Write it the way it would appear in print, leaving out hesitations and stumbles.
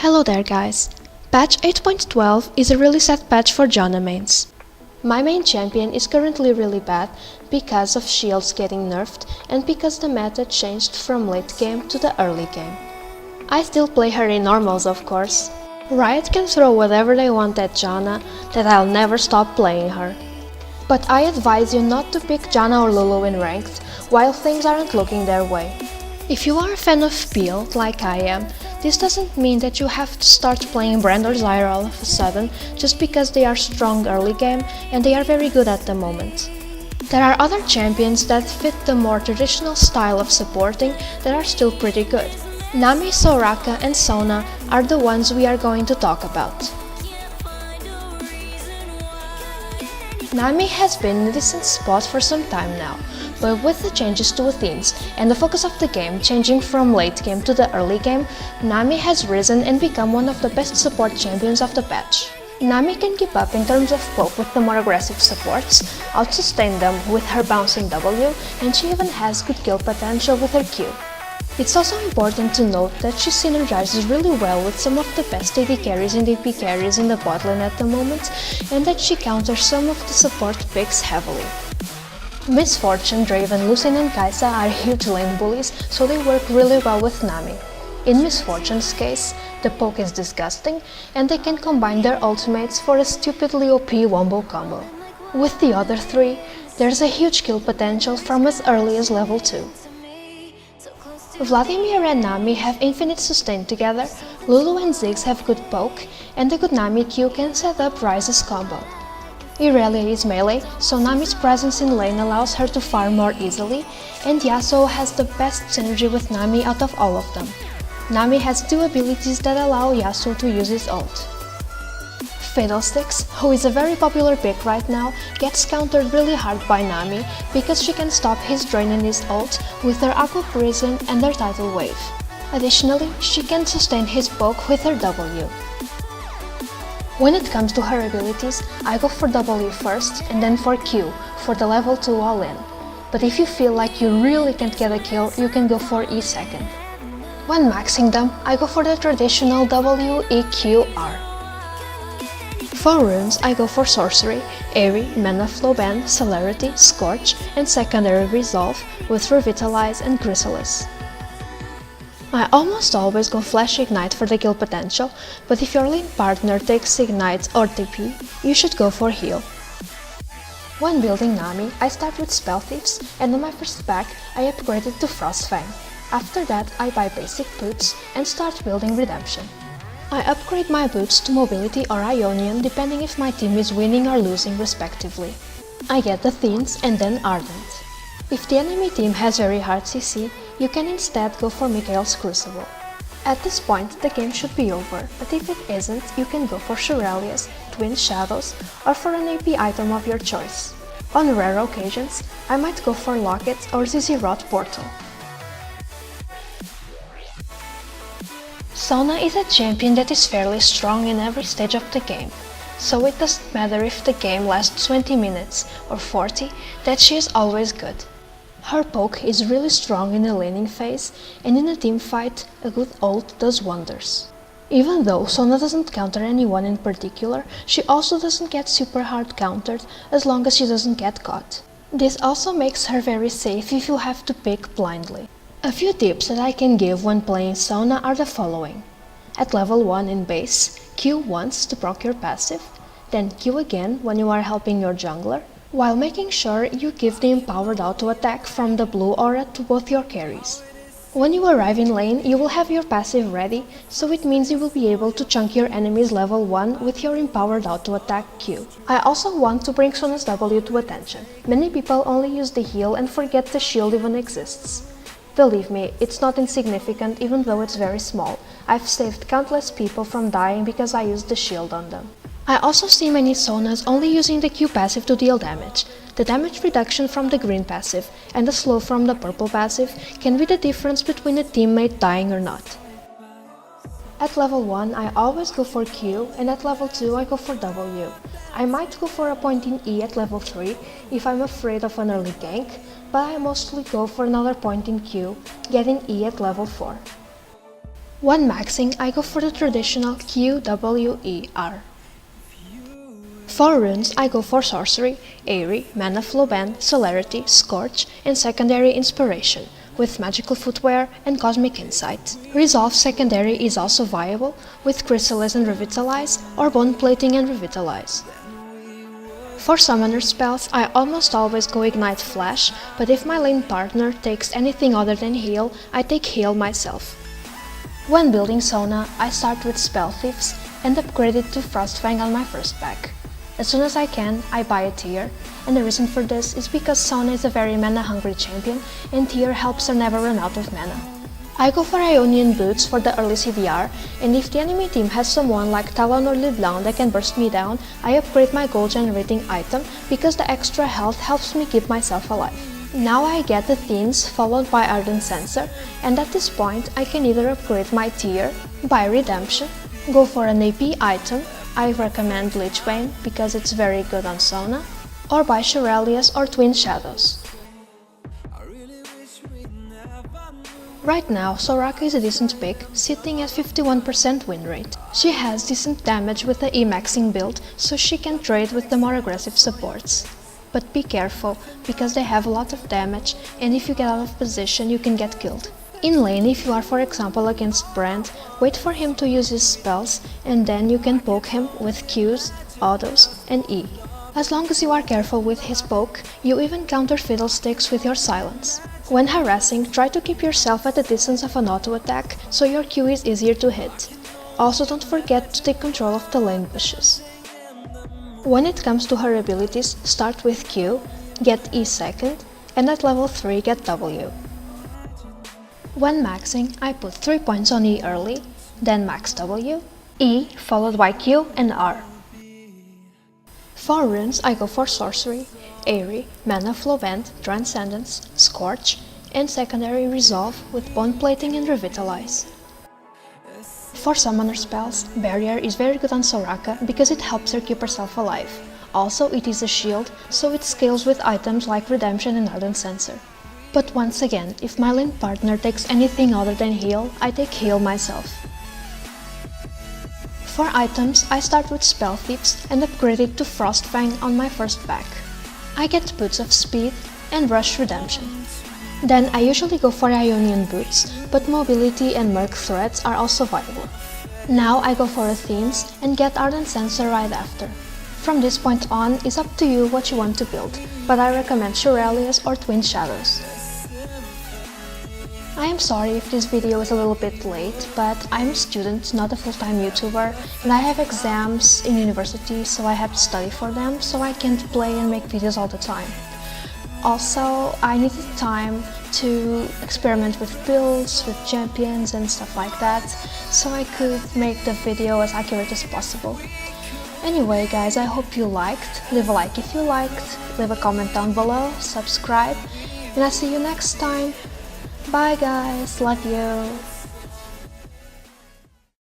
Hello there guys! Patch 8.12 is a really sad patch for Janna mains. My main champion is currently really bad because of shields getting nerfed and because the meta changed from late game to the early game. I still play her in normals of course. Riot can throw whatever they want at Janna, that I'll never stop playing her. But I advise you not to pick Janna or Lulu in ranked while things aren't looking their way. If you are a fan of Peel, like I am, this doesn't mean that you have to start playing Brand or Zyra all of a sudden just because they are strong early game and they are very good at the moment. There are other champions that fit the more traditional style of supporting that are still pretty good. Nami, Soraka and Sona are the ones we are going to talk about. Nami has been in a decent spot for some time now, but with the changes to Athenes and the focus of the game changing from late game to the early game, Nami has risen and become one of the best support champions of the patch. Nami can keep up in terms of poke with the more aggressive supports, out-sustain them with her bouncing W, and she even has good kill potential with her Q. It's also important to note that she synergizes really well with some of the best AD carries and AP carries in the bot lane at the moment, and that she counters some of the support picks heavily. Miss Fortune, Draven, Lucien and Kai'Sa are huge lane bullies, so they work really well with Nami. In Miss Fortune's case, the poke is disgusting, and they can combine their ultimates for a stupidly OP wombo combo. With the other three, there's a huge kill potential from as early as level 2. Vladimir and Nami have infinite sustain together, Lulu and Ziggs have good poke, and the good Nami Q can set up Ryze's combo. Irelia is melee, so Nami's presence in lane allows her to farm more easily, and Yasuo has the best synergy with Nami out of all of them. Nami has two abilities that allow Yasuo to use his ult. Fiddlesticks, who is a very popular pick right now, gets countered really hard by Nami because she can stop his drain and his ult with her Aqua Prison and her Tidal Wave. Additionally, she can sustain his poke with her W. When it comes to her abilities, I go for W first and then for Q, for the level 2 all-in. But if you feel like you really can't get a kill, you can go for E second. When maxing them, I go for the traditional W, E, Q, R. For runes, I go for Sorcery, Airy, Mana Flow Ban, Celerity, Scorch, and Secondary Resolve with Revitalize and Chrysalis. I almost always go Flash Ignite for the kill potential, but if your lane partner takes Ignite or TP, you should go for Heal. When building Nami, I start with Spell Thieves, and on my first pack, I upgrade it to Frostfang. After that, I buy basic boots and start building Redemption. I upgrade my boots to Mobility or Ionian depending if my team is winning or losing respectively. I get Athenes and then Ardent. If the enemy team has very hard CC, you can instead go for Mikael's Crucible. At this point, the game should be over, but if it isn't, you can go for Shurelia's, Twin Shadows, or for an AP item of your choice. On rare occasions, I might go for Locket or Zizirot Portal. Sona is a champion that is fairly strong in every stage of the game, so it doesn't matter if the game lasts 20 minutes or 40, that she is always good. Her poke is really strong in the laning phase, and in a team fight, a good ult does wonders. Even though Sona doesn't counter anyone in particular, she also doesn't get super hard countered as long as she doesn't get caught. This also makes her very safe if you have to pick blindly. A few tips that I can give when playing Sona are the following. At level 1 in base, Q once to proc your passive, then Q again when you are helping your jungler, while making sure you give the empowered auto attack from the blue aura to both your carries. When you arrive in lane, you will have your passive ready, so it means you will be able to chunk your enemies level 1 with your empowered auto attack Q. I also want to bring Sona's W to attention. Many people only use the heal and forget the shield even exists. Believe me, it's not insignificant even though it's very small. I've saved countless people from dying because I used the shield on them. I also see many Sonas only using the Q passive to deal damage. The damage reduction from the green passive and the slow from the purple passive can be the difference between a teammate dying or not. At level 1 I always go for Q, and at level 2 I go for W. I might go for a point in E at level 3 if I'm afraid of an early gank, but I mostly go for another point in Q, getting E at level 4. When maxing, I go for the traditional QWER. For runes, I go for Sorcery, Airy, Mana Flow Band, Celerity, Scorch, and Secondary Inspiration, with Magical Footwear and Cosmic Insight. Resolve Secondary is also viable, with Chrysalis and Revitalize, or Bone Plating and Revitalize. For summoner spells, I almost always go Ignite Flash, but if my lane partner takes anything other than Heal, I take Heal myself. When building Sona, I start with Spell Thieves and upgrade it to Frostfang on my first pack. As soon as I can, I buy a tier, and the reason for this is because Sona is a very mana-hungry champion, and tier helps her never run out of mana. I go for Ionian Boots for the early CDR, and if the enemy team has someone like Talon or Leblanc that can burst me down, I upgrade my gold generating item because the extra health helps me keep myself alive. Now I get the Themes followed by Ardent Censer, and at this point I can either upgrade my tier, buy Redemption, go for an AP item, I recommend Bleachbane because it's very good on Sona, or buy Shurelius or Twin Shadows. Right now, Soraka is a decent pick, sitting at 51% win rate. She has decent damage with the E-maxing build, so she can trade with the more aggressive supports. But be careful, because they have a lot of damage, and if you get out of position you can get killed. In lane, if you are for example against Brand, wait for him to use his spells, and then you can poke him with Qs, autos, and E. As long as you are careful with his poke, you even counter Fiddlesticks with your silence. When harassing, try to keep yourself at the distance of an auto attack, so your Q is easier to hit. Also don't forget to take control of the lane bushes. When it comes to her abilities, start with Q, get E second, and at level 3 get W. When maxing, I put 3 points on E early, then max W, E followed by Q and R. For runes, I go for Sorcery, Airy, Mana Flow Band, Transcendence, Scorch, and Secondary Resolve with Bone Plating and Revitalize. For summoner spells, Barrier is very good on Soraka because it helps her keep herself alive. Also, it is a shield, so it scales with items like Redemption and Ardent Censer. But once again, if my lane partner takes anything other than heal, I take heal myself. For items, I start with Spell Thieves and upgrade it to Frostfang on my first pack. I get Boots of Speed and Rush Redemption. Then I usually go for Ionian Boots, but Mobility and Merc Threads are also viable. Now I go for a Themes and get Ardent Censer right after. From this point on, it's up to you what you want to build, but I recommend Shurelius or Twin Shadows. I am sorry if this video is a little bit late, but I'm a student, not a full-time YouTuber, and I have exams in university, so I have to study for them, so I can't play and make videos all the time. Also, I needed time to experiment with builds, with champions and stuff like that, so I could make the video as accurate as possible. Anyway guys, I hope you liked. Leave a like if you liked, leave a comment down below, subscribe, and I'll see you next time. Bye guys, love you!